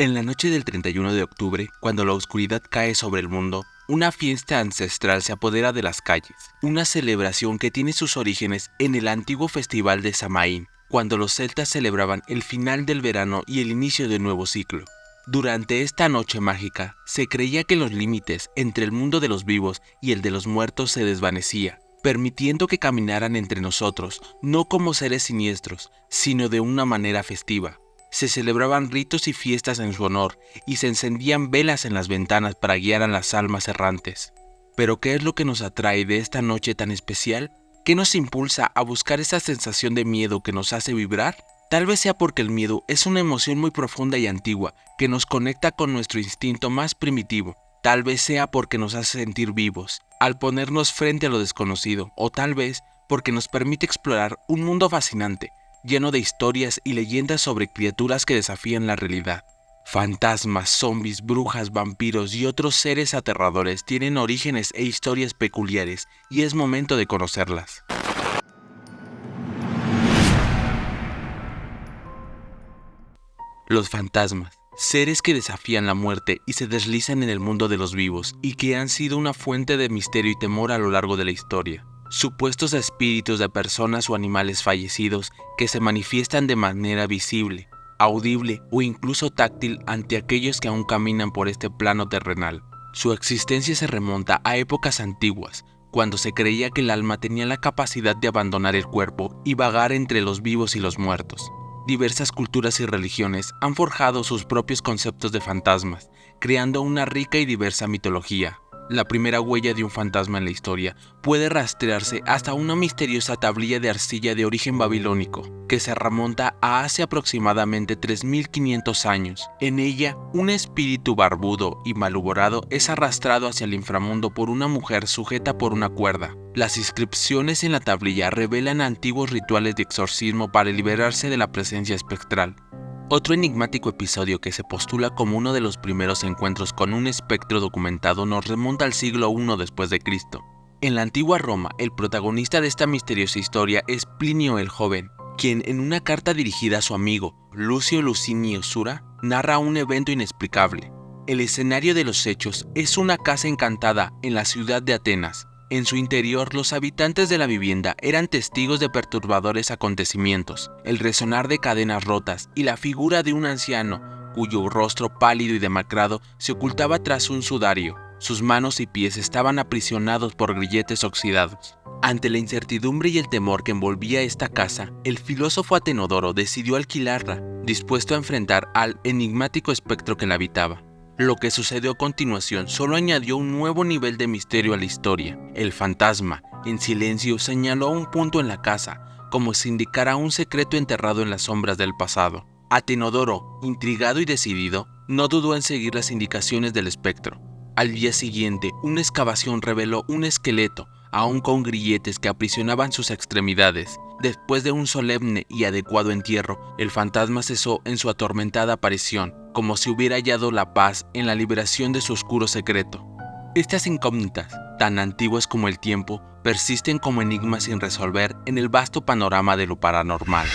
En la noche del 31 de octubre, cuando la oscuridad cae sobre el mundo, una fiesta ancestral se apodera de las calles, una celebración que tiene sus orígenes en el antiguo festival de Samaín, cuando los celtas celebraban el final del verano y el inicio de un nuevo ciclo. Durante esta noche mágica, se creía que los límites entre el mundo de los vivos y el de los muertos se desvanecía, permitiendo que caminaran entre nosotros, no como seres siniestros, sino de una manera festiva. Se celebraban ritos y fiestas en su honor, y se encendían velas en las ventanas para guiar a las almas errantes. Pero ¿qué es lo que nos atrae de esta noche tan especial? ¿Qué nos impulsa a buscar esa sensación de miedo que nos hace vibrar? Tal vez sea porque el miedo es una emoción muy profunda y antigua, que nos conecta con nuestro instinto más primitivo. Tal vez sea porque nos hace sentir vivos, al ponernos frente a lo desconocido, o tal vez porque nos permite explorar un mundo fascinante, lleno de historias y leyendas sobre criaturas que desafían la realidad. Fantasmas, zombies, brujas, vampiros y otros seres aterradores tienen orígenes e historias peculiares, y es momento de conocerlas. Los fantasmas, seres que desafían la muerte y se deslizan en el mundo de los vivos, y que han sido una fuente de misterio y temor a lo largo de la historia. Supuestos espíritus de personas o animales fallecidos que se manifiestan de manera visible, audible o incluso táctil ante aquellos que aún caminan por este plano terrenal. Su existencia se remonta a épocas antiguas, cuando se creía que el alma tenía la capacidad de abandonar el cuerpo y vagar entre los vivos y los muertos. Diversas culturas y religiones han forjado sus propios conceptos de fantasmas, creando una rica y diversa mitología. La primera huella de un fantasma en la historia puede rastrearse hasta una misteriosa tablilla de arcilla de origen babilónico, que se remonta a hace aproximadamente 3500 años. En ella, un espíritu barbudo y malhumorado es arrastrado hacia el inframundo por una mujer sujeta por una cuerda. Las inscripciones en la tablilla revelan antiguos rituales de exorcismo para liberarse de la presencia espectral. Otro enigmático episodio que se postula como uno de los primeros encuentros con un espectro documentado nos remonta al siglo I después de Cristo. En la antigua Roma, el protagonista de esta misteriosa historia es Plinio el Joven, quien en una carta dirigida a su amigo Lucio Licinio Sura narra un evento inexplicable. El escenario de los hechos es una casa encantada en la ciudad de Atenas. En su interior, los habitantes de la vivienda eran testigos de perturbadores acontecimientos, el resonar de cadenas rotas y la figura de un anciano cuyo rostro pálido y demacrado se ocultaba tras un sudario. Sus manos y pies estaban aprisionados por grilletes oxidados. Ante la incertidumbre y el temor que envolvía esta casa, el filósofo Atenodoro decidió alquilarla, dispuesto a enfrentar al enigmático espectro que la habitaba. Lo que sucedió a continuación solo añadió un nuevo nivel de misterio a la historia. El fantasma, en silencio, señaló un punto en la casa, como si indicara un secreto enterrado en las sombras del pasado. Atenodoro, intrigado y decidido, no dudó en seguir las indicaciones del espectro. Al día siguiente, una excavación reveló un esqueleto, aún con grilletes que aprisionaban sus extremidades. Después de un solemne y adecuado entierro, el fantasma cesó en su atormentada aparición, como si hubiera hallado la paz en la liberación de su oscuro secreto. Estas incógnitas, tan antiguas como el tiempo, persisten como enigmas sin resolver en el vasto panorama de lo paranormal.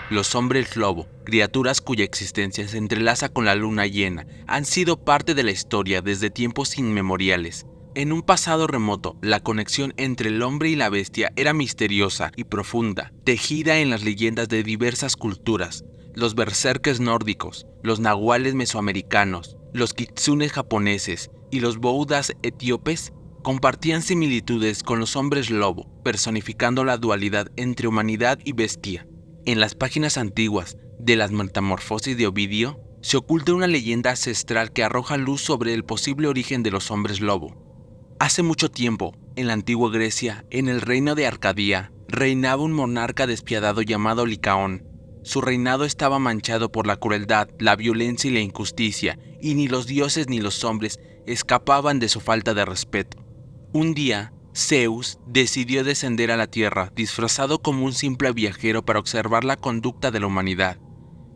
Los hombres lobo, criaturas cuya existencia se entrelaza con la luna llena, han sido parte de la historia desde tiempos inmemoriales. En un pasado remoto, la conexión entre el hombre y la bestia era misteriosa y profunda, tejida en las leyendas de diversas culturas. Los berserkers nórdicos, los nahuales mesoamericanos, los kitsunes japoneses y los boudas etíopes compartían similitudes con los hombres lobo, personificando la dualidad entre humanidad y bestia. En las páginas antiguas de las Metamorfosis de Ovidio, se oculta una leyenda ancestral que arroja luz sobre el posible origen de los hombres lobo. Hace mucho tiempo, en la antigua Grecia, en el reino de Arcadia, reinaba un monarca despiadado llamado Licaón. Su reinado estaba manchado por la crueldad, la violencia y la injusticia, y ni los dioses ni los hombres escapaban de su falta de respeto. Un día, Zeus decidió descender a la tierra disfrazado como un simple viajero para observar la conducta de la humanidad.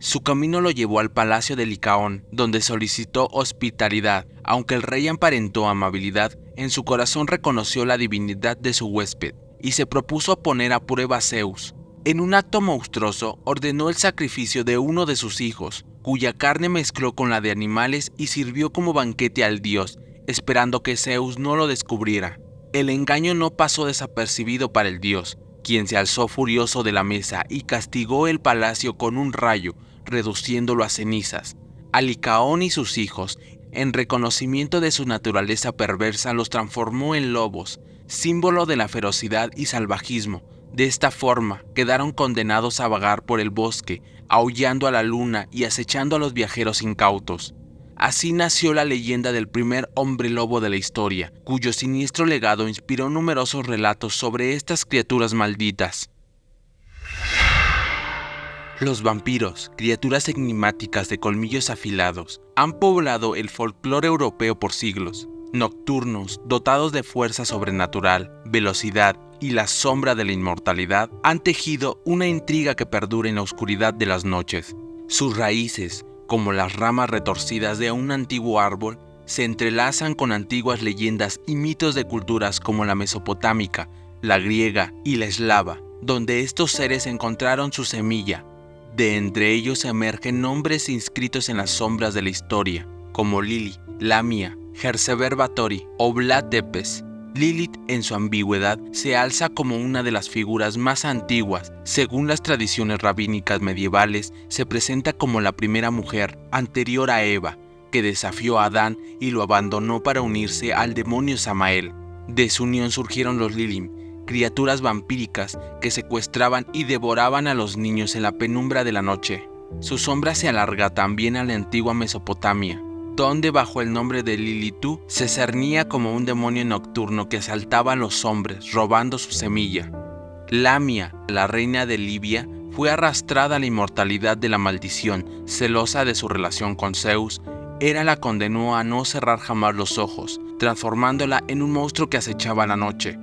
Su camino lo llevó al palacio de Licaón, donde solicitó hospitalidad. Aunque el rey aparentó amabilidad, en su corazón reconoció la divinidad de su huésped y se propuso poner a prueba a Zeus. En un acto monstruoso, ordenó el sacrificio de uno de sus hijos, cuya carne mezcló con la de animales y sirvió como banquete al dios, esperando que Zeus no lo descubriera. El engaño no pasó desapercibido para el dios, quien se alzó furioso de la mesa y castigó el palacio con un rayo, reduciéndolo a cenizas. A Licaón y sus hijos, en reconocimiento de su naturaleza perversa, los transformó en lobos, símbolo de la ferocidad y salvajismo. De esta forma, quedaron condenados a vagar por el bosque, aullando a la luna y acechando a los viajeros incautos. Así nació la leyenda del primer hombre lobo de la historia, cuyo siniestro legado inspiró numerosos relatos sobre estas criaturas malditas. Los vampiros, criaturas enigmáticas de colmillos afilados, han poblado el folclore europeo por siglos. Nocturnos, dotados de fuerza sobrenatural, velocidad y la sombra de la inmortalidad, han tejido una intriga que perdura en la oscuridad de las noches. Sus raíces, como las ramas retorcidas de un antiguo árbol, se entrelazan con antiguas leyendas y mitos de culturas como la mesopotámica, la griega y la eslava, donde estos seres encontraron su semilla. De entre ellos emergen nombres inscritos en las sombras de la historia, como Lili, Lamia, Herseber Báthory o Vlad Tepes. Lilith, en su ambigüedad, se alza como una de las figuras más antiguas. Según las tradiciones rabínicas medievales, se presenta como la primera mujer, anterior a Eva, que desafió a Adán y lo abandonó para unirse al demonio Samael. De su unión surgieron los Lilim, criaturas vampíricas que secuestraban y devoraban a los niños en la penumbra de la noche. Su sombra se alarga también a la antigua Mesopotamia, donde bajo el nombre de Lilitú se cernía como un demonio nocturno que asaltaba a los hombres, robando su semilla. Lamia, la reina de Libia, fue arrastrada a la inmortalidad de la maldición. Celosa de su relación con Zeus, Hera la condenó a no cerrar jamás los ojos, transformándola en un monstruo que acechaba la noche.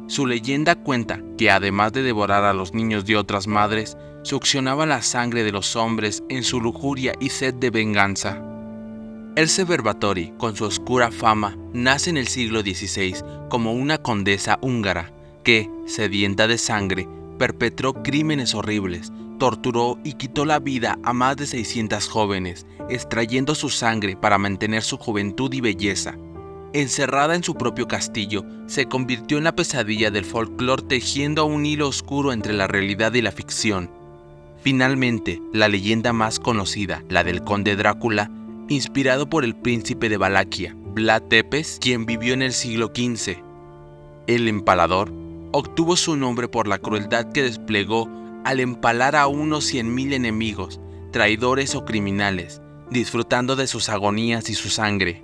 Su leyenda cuenta que, además de devorar a los niños de otras madres, succionaba la sangre de los hombres en su lujuria y sed de venganza. Herseber Báthory, con su oscura fama, nace en el siglo XVI como una condesa húngara que, sedienta de sangre, perpetró crímenes horribles, torturó y quitó la vida a más de 600 jóvenes, extrayendo su sangre para mantener su juventud y belleza. Encerrada en su propio castillo, se convirtió en la pesadilla del folclore, tejiendo un hilo oscuro entre la realidad y la ficción. Finalmente, la leyenda más conocida, la del conde Drácula, inspirado por el príncipe de Valaquia, Vlad Tepes, quien vivió en el siglo XV. El empalador obtuvo su nombre por la crueldad que desplegó al empalar a unos 100.000 enemigos, traidores o criminales, disfrutando de sus agonías y su sangre.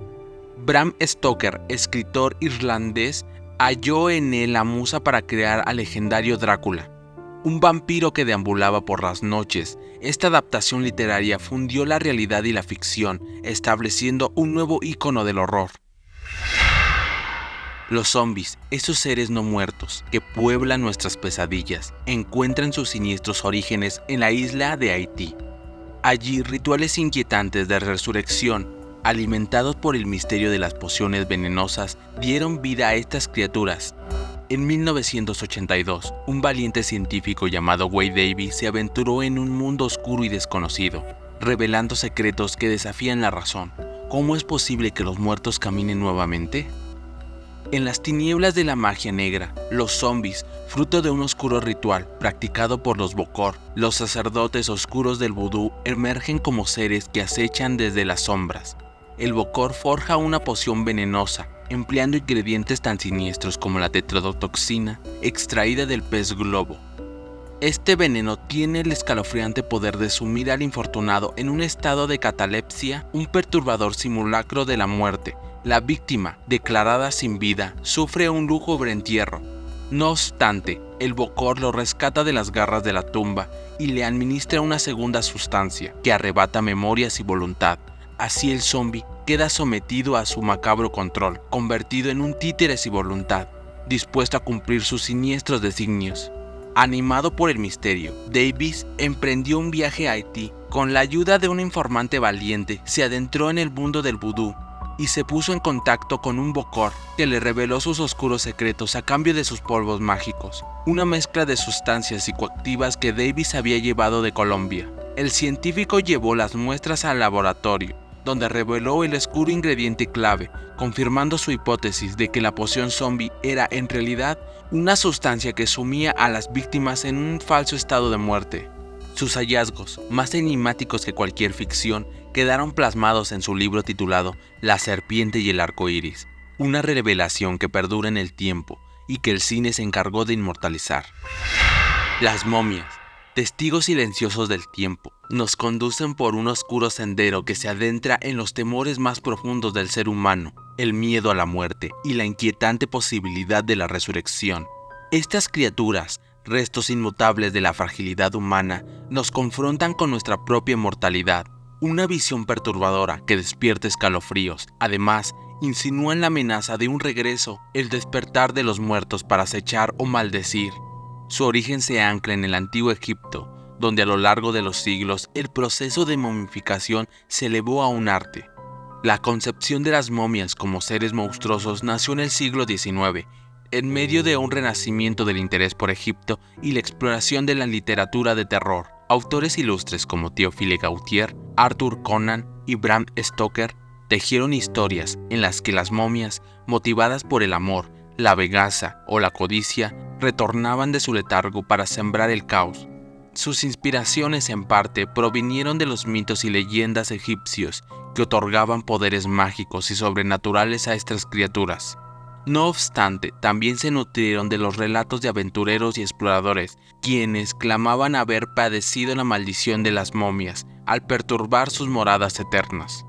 Bram Stoker, escritor irlandés, halló en él la musa para crear al legendario Drácula, un vampiro que deambulaba por las noches. Esta adaptación literaria fundió la realidad y la ficción, estableciendo un nuevo ícono del horror. Los zombies, esos seres no muertos que pueblan nuestras pesadillas, encuentran sus siniestros orígenes en la isla de Haití. Allí, rituales inquietantes de resurrección, alimentados por el misterio de las pociones venenosas, dieron vida a estas criaturas. En 1982, un valiente científico llamado Wade Davis se aventuró en un mundo oscuro y desconocido, revelando secretos que desafían la razón. ¿Cómo es posible que los muertos caminen nuevamente? En las tinieblas de la magia negra, los zombies, fruto de un oscuro ritual practicado por los Bokor, los sacerdotes oscuros del vudú, emergen como seres que acechan desde las sombras. El Bokor forja una poción venenosa, empleando ingredientes tan siniestros como la tetrodotoxina, extraída del pez globo. Este veneno tiene el escalofriante poder de sumir al infortunado en un estado de catalepsia, un perturbador simulacro de la muerte. La víctima, declarada sin vida, sufre un lúgubre entierro. No obstante, el Bokor lo rescata de las garras de la tumba y le administra una segunda sustancia que arrebata memorias y voluntad. Así el zombie queda sometido a su macabro control, convertido en un títere sin voluntad, dispuesto a cumplir sus siniestros designios. Animado por el misterio, Davis emprendió un viaje a Haití. Con la ayuda de un informante valiente, se adentró en el mundo del vudú, y se puso en contacto con un Bokor que le reveló sus oscuros secretos a cambio de sus polvos mágicos, una mezcla de sustancias psicoactivas que Davis había llevado de Colombia. El científico llevó las muestras al laboratorio, donde reveló el oscuro ingrediente clave, confirmando su hipótesis de que la poción zombie era en realidad una sustancia que sumía a las víctimas en un falso estado de muerte. Sus hallazgos, más enigmáticos que cualquier ficción, quedaron plasmados en su libro titulado La serpiente y el arco iris, una revelación que perdura en el tiempo y que el cine se encargó de inmortalizar. Las momias, testigos silenciosos del tiempo, nos conducen por un oscuro sendero que se adentra en los temores más profundos del ser humano, el miedo a la muerte y la inquietante posibilidad de la resurrección. Estas criaturas, restos inmutables de la fragilidad humana, nos confrontan con nuestra propia mortalidad. Una visión perturbadora que despierta escalofríos. Además, insinúan la amenaza de un regreso, el despertar de los muertos para acechar o maldecir. Su origen se ancla en el antiguo Egipto, donde a lo largo de los siglos el proceso de momificación se elevó a un arte. La concepción de las momias como seres monstruosos nació en el siglo XIX, en medio de un renacimiento del interés por Egipto y la exploración de la literatura de terror. Autores ilustres como Théophile Gautier, Arthur Conan y Bram Stoker tejieron historias en las que las momias, motivadas por el amor, la venganza o la codicia, retornaban de su letargo para sembrar el caos. Sus inspiraciones en parte provinieron de los mitos y leyendas egipcios que otorgaban poderes mágicos y sobrenaturales a estas criaturas. No obstante, también se nutrieron de los relatos de aventureros y exploradores, quienes clamaban haber padecido la maldición de las momias al perturbar sus moradas eternas.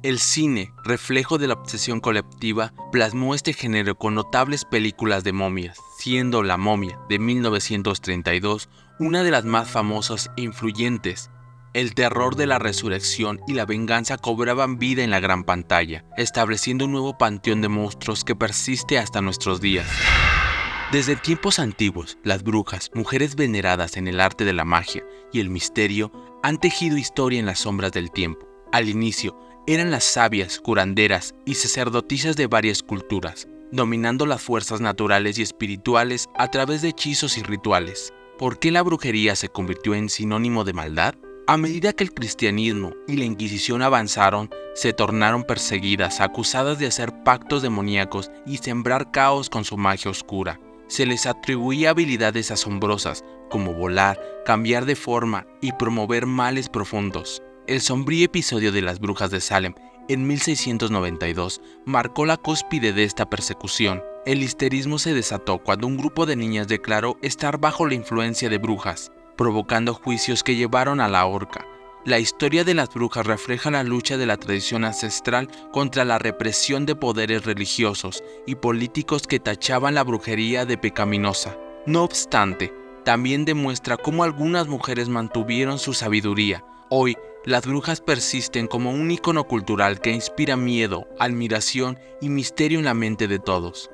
El cine, reflejo de la obsesión colectiva, plasmó este género con notables películas de momias, siendo La momia, de 1932, una de las más famosas e influyentes. El terror de la resurrección y la venganza cobraban vida en la gran pantalla, estableciendo un nuevo panteón de monstruos que persiste hasta nuestros días. Desde tiempos antiguos, las brujas, mujeres veneradas en el arte de la magia y el misterio, han tejido historia en las sombras del tiempo. Al inicio, eran las sabias, curanderas y sacerdotisas de varias culturas, dominando las fuerzas naturales y espirituales a través de hechizos y rituales. ¿Por qué la brujería se convirtió en sinónimo de maldad? A medida que el cristianismo y la Inquisición avanzaron, se tornaron perseguidas, acusadas de hacer pactos demoníacos y sembrar caos con su magia oscura. Se les atribuía habilidades asombrosas, como volar, cambiar de forma y promover males profundos. El sombrío episodio de las brujas de Salem, en 1692, marcó la cúspide de esta persecución. El histerismo se desató cuando un grupo de niñas declaró estar bajo la influencia de brujas, provocando juicios que llevaron a la horca. La historia de las brujas refleja la lucha de la tradición ancestral contra la represión de poderes religiosos y políticos que tachaban la brujería de pecaminosa. No obstante, también demuestra cómo algunas mujeres mantuvieron su sabiduría. Hoy, las brujas persisten como un ícono cultural que inspira miedo, admiración y misterio en la mente de todos.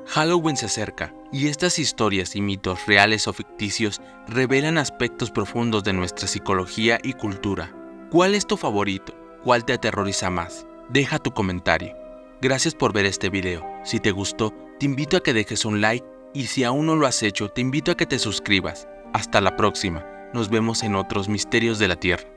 Halloween se acerca, y estas historias y mitos reales o ficticios revelan aspectos profundos de nuestra psicología y cultura. ¿Cuál es tu favorito? ¿Cuál te aterroriza más? Deja tu comentario. Gracias por ver este video. Si te gustó, te invito a que dejes un like y si aún no lo has hecho, te invito a que te suscribas. Hasta la próxima. Nos vemos en otros Misterios de la Tierra.